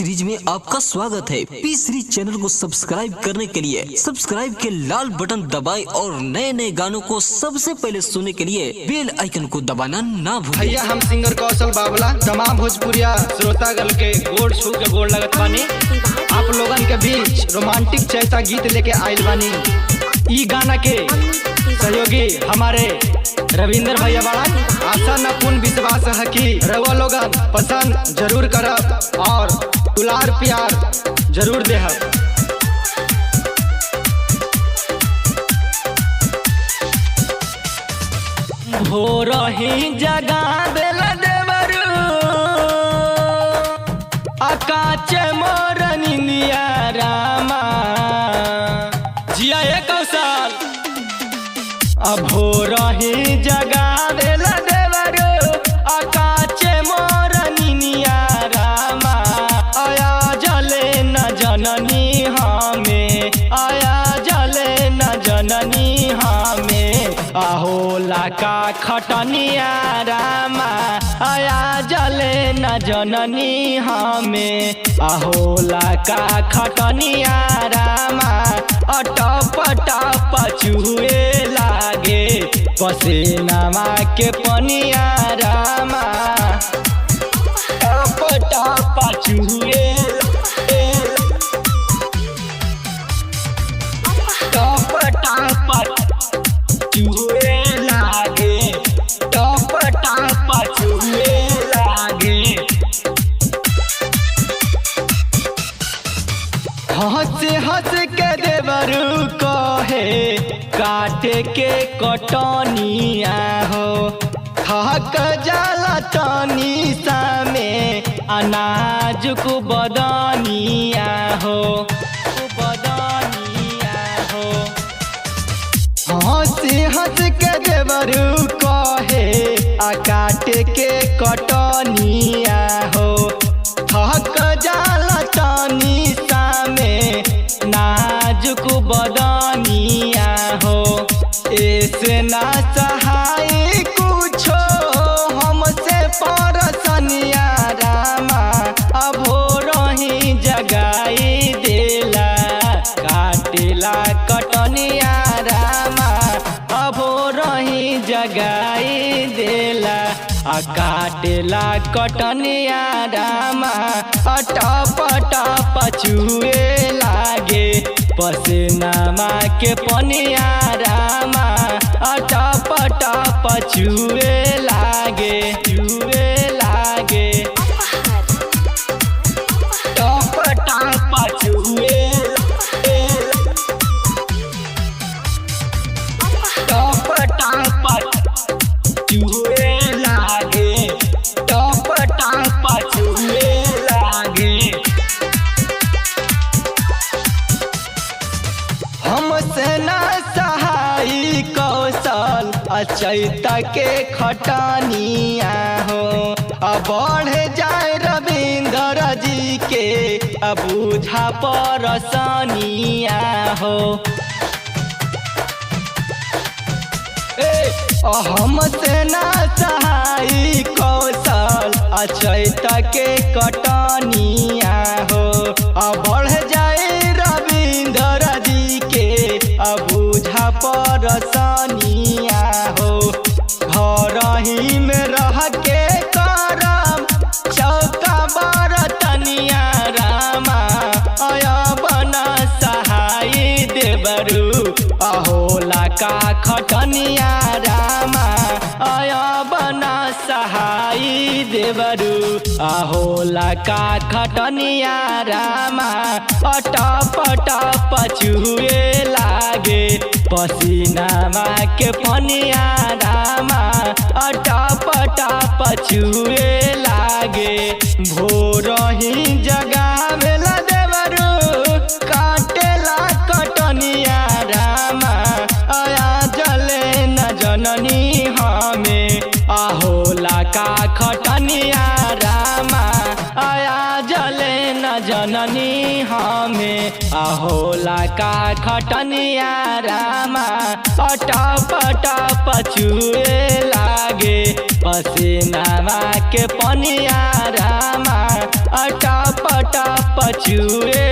Series में आपका स्वागत है। पी सीरीज चैनल को सब्सक्राइब करने के लिए सब्सक्राइब के लाल बटन दबाएं और नए नए गानों को सबसे पहले सुनने के लिए बेल आइकन को दबाना ना भूलें। भैया हम सिंगर कौशल बाबला तमाम भोजपुरिया श्रोतागण के गोड़ छू के गोड़ लगत बानी। आप लोगन के बीच रोमांटिक चैता गीत लेके आइल बानी। ई गाना के सहयोगी हमारे रविंद्र भैया बाड़ा। आशा न पूर्ण विश्वास है कि रउआ लोगन पसंद जरूर करब और दुलार प्यार जरूर देहब। हो रही जगह देला देवरू अकाचे मोरनी निया रामा जिया एक कौशल। अब हो रही जगह देला देवरू अकाचे मोरनी निया रामा आया जले न जननी हमें, आया जले न जननी हमें। आहो लाका खटनिया रामा आया जले न जननी हमें। आहो लाका खटनिया रामा अटप टप चुए लागे पसीनामा के पनिया रामा टप टप चुए टप टप चुए लागे टप टप चुए लागे। हंस हंस के देवरू कहे काटे के कटनिया हो। थक जाला तनी सामे अनाज को बदनिया हो, बदनिया हो। हंस हंस के देवरू कहे आ काटे के कटनिया हो। थक जाला तनी सामे नाजुक बदनिया हो। ऐसे ना सहाय कुछो हमसे परसनिया रामा अब हो रही जगाई देला काटेला कटनिया रामा अब हो रही जगाई देला आ काटेला कटनिया रामा टप टप चुए लागे पसीनामा के पनिया रामा टप टप चुए लागे, चुए लागे टप टप चुए टप टप चुए लागे टप टप चुए लागे। हमसे ना सहाय कौशल चैता के खटनिया हो। अब बढ़ जाए रविंद्र जी के बूझा परसनिया हो। हमसे ना सहाय कौशल चैता के कटनिया हो। बढ़ जाए रविंद्र जी के बूझा परसनिया हो। घर ही में रह के करम चौका बरतनिया रामा आया बना सहाय देवरू आहो लाका खटनिया रामा आया बना सहाय देवरू आहो लाका खटनिया रामा टप टप चुए लागे पसीनामा के पनिया रामा टप टप चुए लागे। भोर ही जगह बेला देवरू काटेला कटनिया रामा आया जले न जननी हमें। आहो लाका खटनिया रामा आया जले न जननी हमें। आहो लाका खटनिया रामा टप टप चुए लागे पसीनावा के पनिया रामा टप टप चुए